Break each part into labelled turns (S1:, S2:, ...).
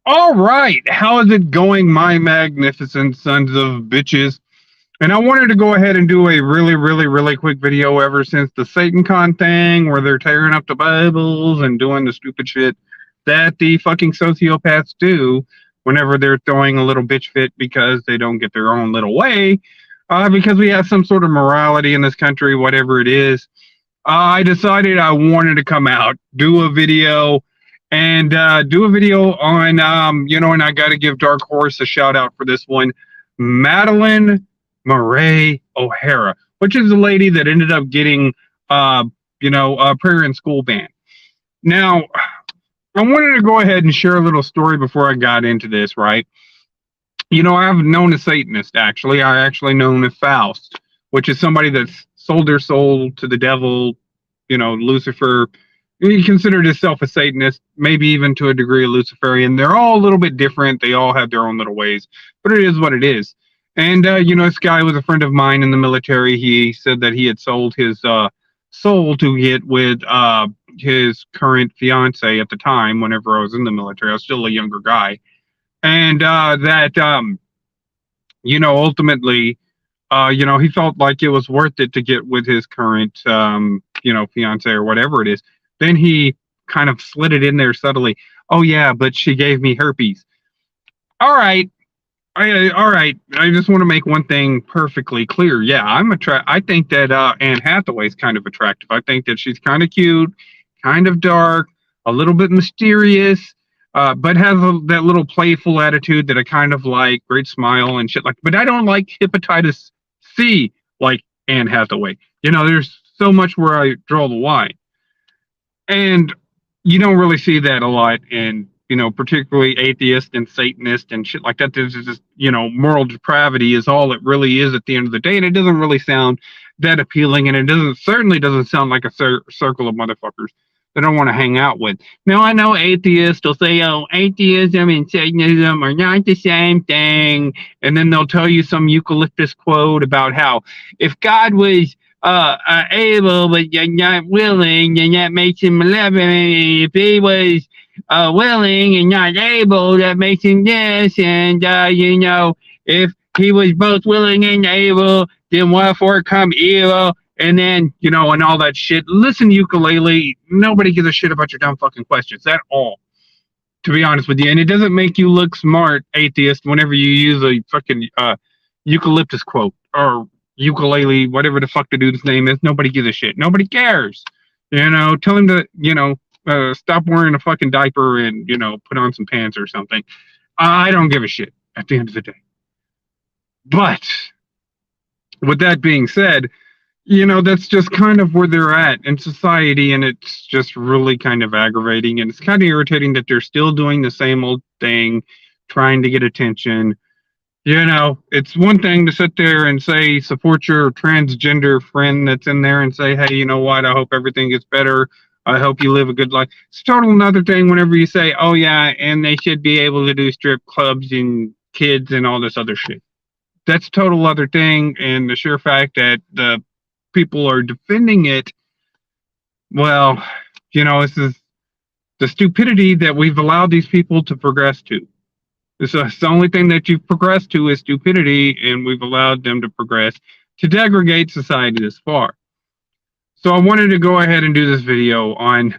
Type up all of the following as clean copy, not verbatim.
S1: All right, how is it going, my magnificent sons of bitches? And I wanted to go ahead and do a really quick video ever since the SatanCon thing where they're tearing up the Bibles and doing the stupid shit that the fucking sociopaths do whenever they're throwing a little bitch fit because they don't get their own little way. Because we have some sort of morality in this country, whatever it is. I decided I wanted to come out, do a video, and do a video on, and I got to give Dark Horse a shout out for this one, Madeline Murray O'Hara, which is the lady that ended up getting, prayer in school ban. Now, I wanted to go ahead and share a little story before I got into this, right? I've known a Satanist, actually. I actually known a Faust, which is somebody that's sold their soul to the devil, Lucifer. He considered himself a Satanist, maybe even to a degree a Luciferian. They're all a little bit different. They all have their own little ways, but it is what it is. And, this guy was a friend of mine in the military. He said that he had sold his soul to get with his current fiance at the time, whenever I was in the military. I was still a younger guy. And ultimately, he felt like it was worth it to get with his current, fiance or whatever it is. Then he kind of slid it in there subtly. Oh yeah, but she gave me herpes. All right. All right. I just want to make one thing perfectly clear. Yeah, I think that Anne Hathaway's kind of attractive. I think that she's kind of cute, kind of dark, a little bit mysterious, but has that little playful attitude that I kind of like. Great smile and shit like. But I don't like hepatitis C like Anne Hathaway. There's so much where I draw the line, and you don't really see that a lot in particularly atheist and Satanist and shit like that. There's just, moral depravity is all it really is at the end of the day. And it doesn't really sound that appealing. And it certainly doesn't sound like a circle of motherfuckers that I want to hang out with. Now, I know atheists will say, oh, atheism and Satanism are not the same thing. And then they'll tell you some eucalyptus quote about how if God was able but you're not willing, then that makes him malevolent. If he was willing and not able, that makes him this. And if he was both willing and able, then wherefore come evil? And then and all that shit. Listen, ukulele, nobody gives a shit about your dumb fucking questions at all, to be honest with you. And it doesn't make you look smart, atheist, whenever you use a fucking eucalyptus quote or ukulele, whatever the fuck the dude's name is. Nobody gives a shit. Nobody cares. Tell him to stop wearing a fucking diaper and put on some pants or something. I don't give a shit at the end of the day. But with that being said, that's just kind of where they're at in society, and it's just really kind of aggravating, and it's kind of irritating that they're still doing the same old thing, trying to get attention. It's one thing to sit there and say support your transgender friend that's in there and say, hey, you know what, I hope everything gets better. I hope you live a good life. It's total another thing whenever you say, oh yeah, and they should be able to do strip clubs and kids and all this other shit. That's total other thing, and the sheer fact that the people are defending it, well, this is the stupidity that we've allowed these people to progress to. It's the only thing that you've progressed to is stupidity, and we've allowed them to progress to degrade society this far. So I wanted to go ahead and do this video on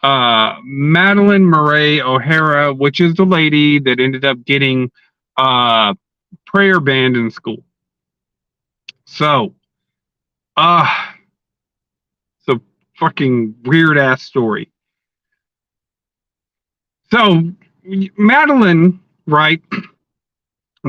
S1: Madeline Murray O'Hara, which is the lady that ended up getting prayer banned in school. So, it's a fucking weird ass story. So, Madeline, right,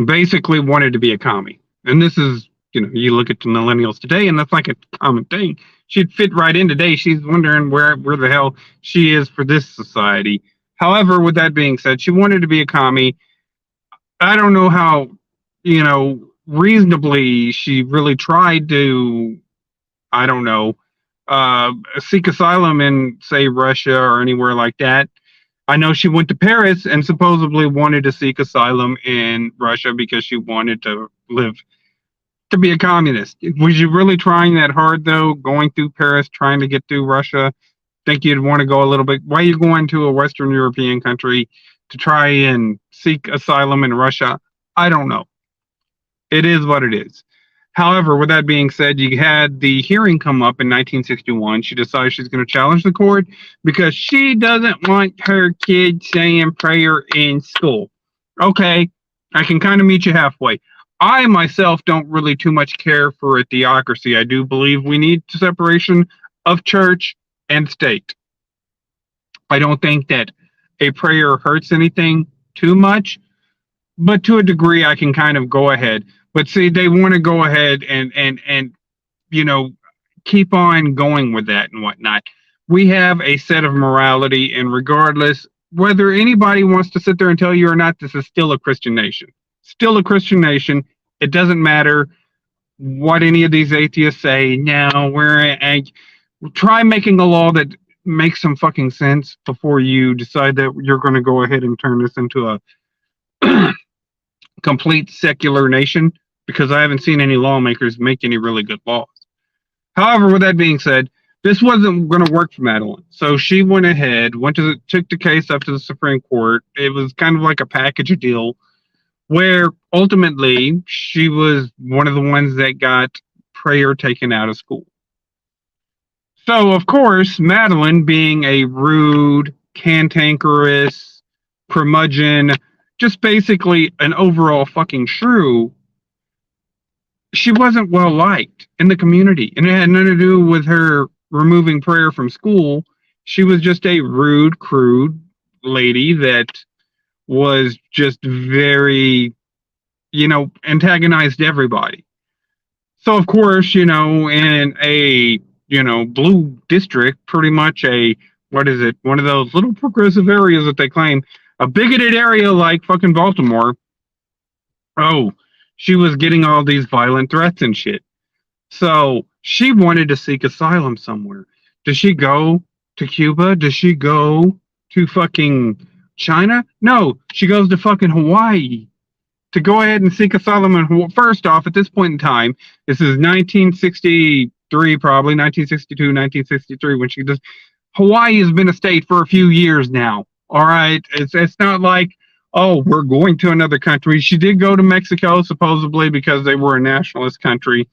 S1: basically wanted to be a commie. And this is, you look at the millennials today, and that's like a common thing. She'd fit right in today. She's wondering where the hell she is for this society. However, with that being said, she wanted to be a commie. I don't know how, reasonably she really tried to, I don't know, seek asylum in, say, Russia or anywhere like that. I know she went to Paris and supposedly wanted to seek asylum in Russia because she wanted to be a communist. Was you really trying that hard, though, going through Paris, trying to get through Russia? Think you'd want to go a little bit? Why are you going to a Western European country to try and seek asylum in Russia. I don't know. It is what it is. However, with that being said, you had the hearing come up in 1961. She decides she's going to challenge the court because she doesn't want her kids saying prayer in school. Okay, I can kind of meet you halfway. I myself don't really too much care for a theocracy. I do believe we need separation of church and state. I don't think that a prayer hurts anything too much, but to a degree, I can kind of go ahead. But see, they want to go ahead and you know keep on going with that and whatnot. We have a set of morality, and regardless whether anybody wants to sit there and tell you or not, this is still a Christian nation. Still a Christian nation. It doesn't matter what any of these atheists say. Now try making a law that makes some fucking sense before you decide that you're going to go ahead and turn this into a complete secular nation, because I haven't seen any lawmakers make any really good laws. However, with that being said, this wasn't going to work for Madeline. So she went ahead, took the case up to the Supreme Court. It was kind of like a package deal where ultimately she was one of the ones that got prayer taken out of school. So, of course, Madeline, being a rude, cantankerous, curmudgeon, just basically an overall fucking shrew, she wasn't well liked in the community. And it had nothing to do with her removing prayer from school. She was just a rude, crude lady that was just very, antagonized everybody. So, of course, in a, blue district, pretty much one of those little progressive areas that they claim, a bigoted area like fucking Baltimore. Oh, she was getting all these violent threats and shit. So she wanted to seek asylum somewhere. Does she go to Cuba? Does she go to fucking China? No, she goes to fucking Hawaii to go ahead and seek asylum. And first off, at this point in time, this is 1963, probably 1962, 1963, when she does. Hawaii has been a state for a few years now. All right, it's not like, oh, we're going to another country. She did go to Mexico, supposedly, because they were a nationalist country,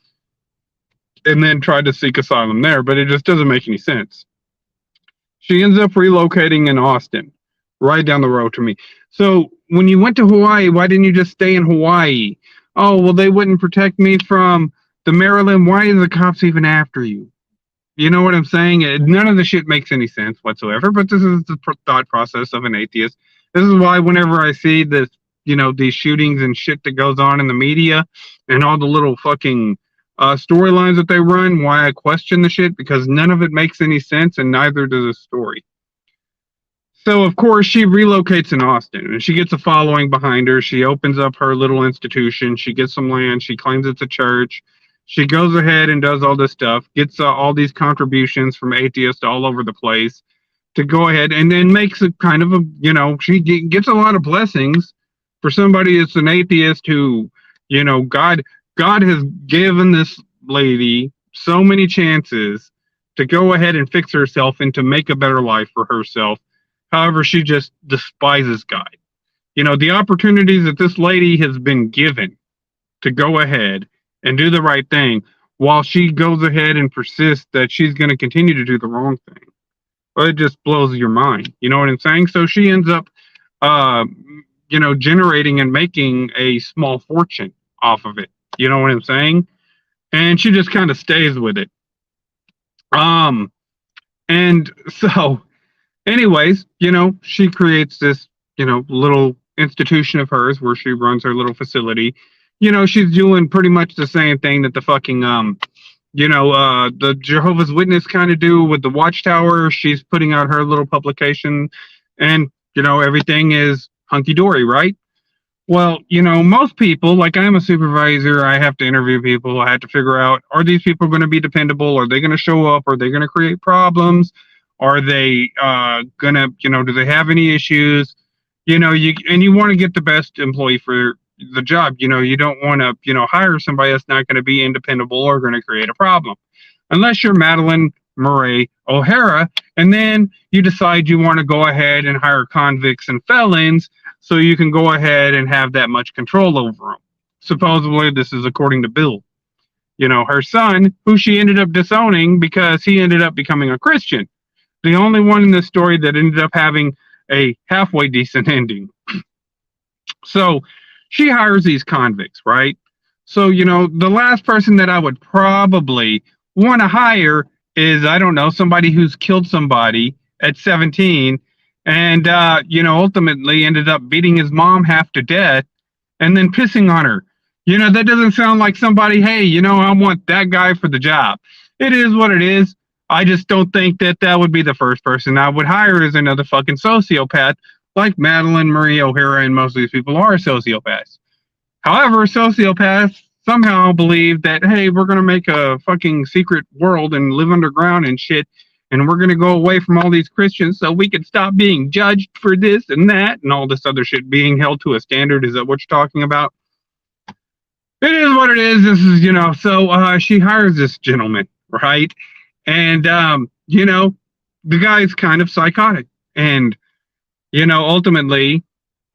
S1: and then tried to seek asylum there, but it just doesn't make any sense. She ends up relocating in Austin, right down the road to me. So when you went to Hawaii, why didn't you just stay in Hawaii? Oh, well, they wouldn't protect me from the Maryland. Why are the cops even after you? You know what I'm saying? None of the shit makes any sense whatsoever, but this is the thought process of an atheist. This is why whenever I see this, these shootings and shit that goes on in the media and all the little fucking storylines that they run, why I question the shit, because none of it makes any sense and neither does the story. So, of course, she relocates in Austin and she gets a following behind her. She opens up her little institution. She gets some land. She claims it's a church. She goes ahead and does all this stuff, gets all these contributions from atheists all over the place to go ahead and then makes it kind of she gets a lot of blessings for somebody that's an atheist who, God has given this lady so many chances to go ahead and fix herself and to make a better life for herself. However, she just despises God. The opportunities that this lady has been given to go ahead and do the right thing, while she goes ahead and persists that she's going to continue to do the wrong thing. Well, it just blows your mind. You know what I'm saying? So she ends up, generating and making a small fortune off of it. You know what I'm saying? And she just kind of stays with it. And so, anyways, she creates this, little institution of hers where she runs her little facility. She's doing pretty much the same thing that the fucking, the Jehovah's Witness kind of do with the Watchtower. She's putting out her little publication and, everything is hunky-dory, right? Well, most people, like I'm a supervisor, I have to interview people. I have to figure out, are these people going to be dependable? Are they going to show up? Are they going to create problems? Are they going to, do they have any issues? You want to get the best employee for the job. You don't want to, hire somebody that's not going to be independable or going to create a problem. Unless you're Madeline Murray O'Hara, and then you decide you want to go ahead and hire convicts and felons so you can go ahead and have that much control over them. Supposedly, this is according to Bill. Her son, who she ended up disowning because he ended up becoming a Christian. The only one in this story that ended up having a halfway decent ending. So she hires these convicts, right? So, the last person that I would probably want to hire is, I don't know, somebody who's killed somebody at 17 and, ultimately ended up beating his mom half to death and then pissing on her. That doesn't sound like somebody, hey, I want that guy for the job. It is what it is. I just don't think that would be the first person I would hire as another fucking sociopath like Madeline Murray O'Hara, and most of these people are sociopaths. However, sociopaths somehow believe that, hey, we're going to make a fucking secret world and live underground and shit, and we're going to go away from all these Christians so we can stop being judged for this and that and all this other shit, being held to a standard. Is that what you're talking about? It is what it is. This is, so she hires this gentleman, right? And, the guy's kind of psychotic. And, ultimately,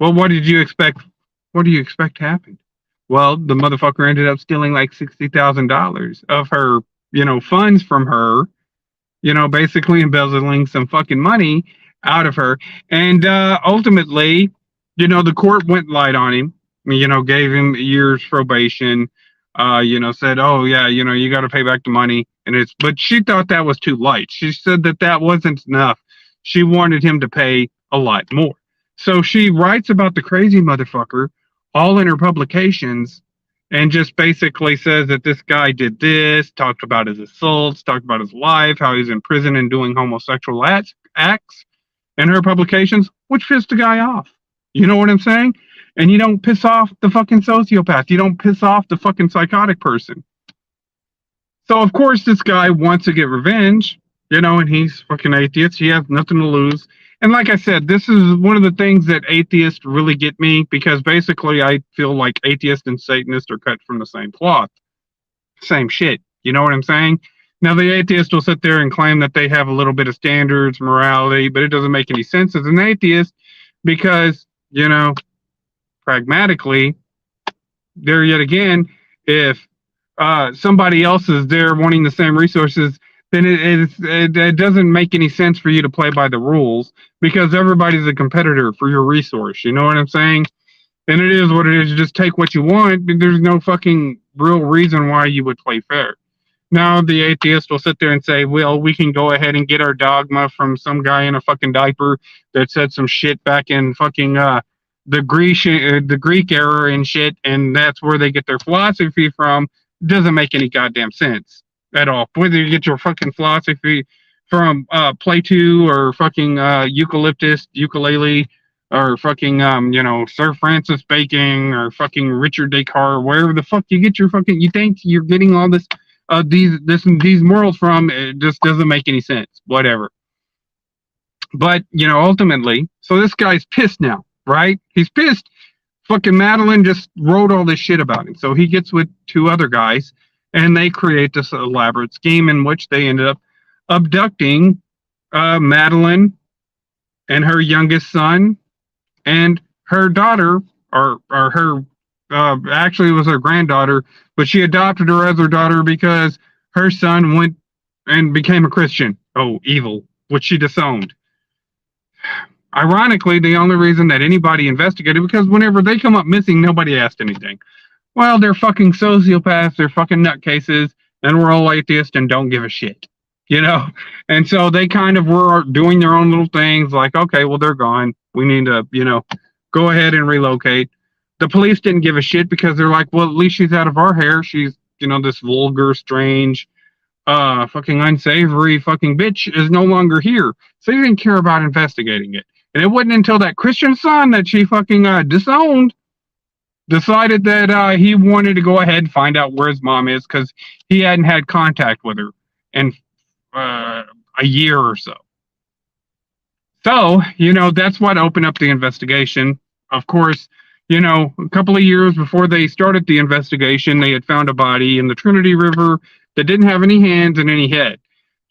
S1: well, what did you expect? What do you expect happened? Well, the motherfucker ended up stealing like $60,000 of her, funds from her, basically embezzling some fucking money out of her. And ultimately, the court went light on him, gave him years probation, said, oh, yeah, you got to pay back the money. But she thought that was too light. She said that wasn't enough. She wanted him to pay a lot more. So she writes about the crazy motherfucker all in her publications and just basically says that this guy did this, talked about his assaults, talked about his life, how he's in prison and doing homosexual acts in her publications, which pissed the guy off. You know what I'm saying? And you don't piss off the fucking sociopath. You don't piss off the fucking psychotic person. So, of course, this guy wants to get revenge, and he's fucking atheist. He has nothing to lose. And like I said, this is one of the things that atheists really get me, because basically I feel like atheists and Satanists are cut from the same cloth. Same shit. You know what I'm saying? Now, the atheist will sit there and claim that they have a little bit of standards, morality, but it doesn't make any sense as an atheist because, pragmatically, there yet again, if somebody else is there wanting the same resources, then it doesn't make any sense for you to play by the rules because everybody's a competitor for your resource. You know what I'm saying? And it is what it is. You just take what you want. There's no fucking real reason why you would play fair. Now the atheist will sit there and say, well, we can go ahead and get our dogma from some guy in a fucking diaper that said some shit back in fucking the Greek era and shit, and that's where they get their philosophy from. Doesn't make any goddamn sense at all. Whether you get your fucking philosophy from Plato or fucking ukulele, or fucking Sir Francis Bacon or fucking Richard Descartes, wherever the fuck you get your fucking, you think you're getting all this these morals from, it just doesn't make any sense. Whatever. But ultimately, so this guy's pissed now, right? He's pissed. Fucking Madeline just wrote all this shit about him. So he gets with two other guys and they create this elaborate scheme in which they ended up abducting Madeline and her youngest son and her daughter, or her, actually it was her granddaughter, but she adopted her as her daughter because her son went and became a Christian. Oh, evil, which she disowned. Ironically, the only reason that anybody investigated, because whenever they come up missing, nobody asked anything. Well, they're fucking sociopaths, they're fucking nutcases, and we're all atheists and don't give a shit. And so they kind of were doing their own little things like, okay, well, they're gone. We need to, go ahead and relocate. The police didn't give a shit because they're like, well, at least she's out of our hair. She's, this vulgar, strange, fucking unsavory fucking bitch is no longer here. So they didn't care about investigating it. And it wasn't until that Christian son that she fucking disowned decided that he wanted to go ahead and find out where his mom is because he hadn't had contact with her in a year or so. So, that's what opened up the investigation. Of course, a couple of years before they started the investigation, they had found a body in the Trinity River that didn't have any hands and any head.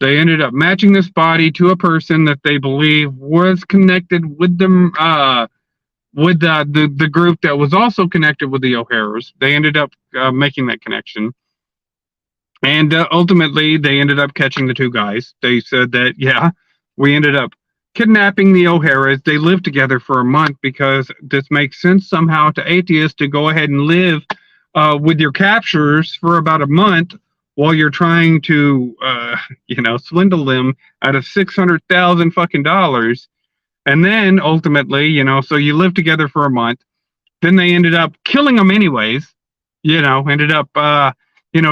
S1: They ended up matching this body to a person that they believe was connected with them, with the group that was also connected with the O'Haras. They ended up making that connection. And ultimately, they ended up catching the two guys. They said that, yeah, we ended up kidnapping the O'Haras. They lived together for a month because this makes sense somehow to atheists to go ahead and live with your captors for about a month while you're trying to, swindle them out of 600,000 fucking dollars. And then ultimately, so you live together for a month. Then they ended up killing them anyways. Ended up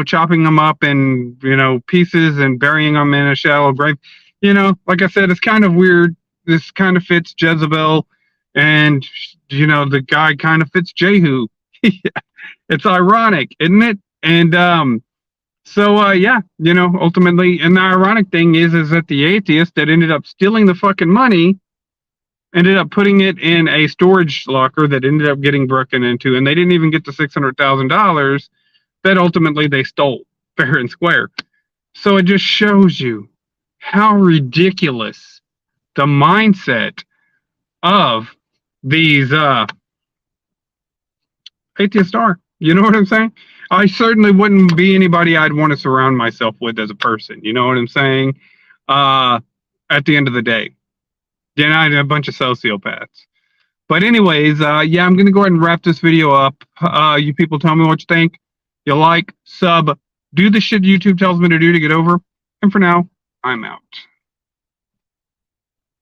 S1: chopping them up in, pieces and burying them in a shallow grave. Like I said, it's kind of weird. This kind of fits Jezebel, and, the guy kind of fits Jehu. It's ironic, isn't it? And ultimately, and the ironic thing is that the atheist that ended up stealing the fucking money ended up putting it in a storage locker that ended up getting broken into, and they didn't even get the $600,000 that ultimately they stole fair and square. So it just shows you how ridiculous the mindset of these atheists are. You know what I'm saying? I certainly wouldn't be anybody I'd want to surround myself with as a person. You know what I'm saying? At the end of the day, a bunch of sociopaths. But anyways, I'm going to go ahead and wrap this video up. You people tell me what you think. You like, sub, do the shit YouTube tells me to do to get over. And for now, I'm out.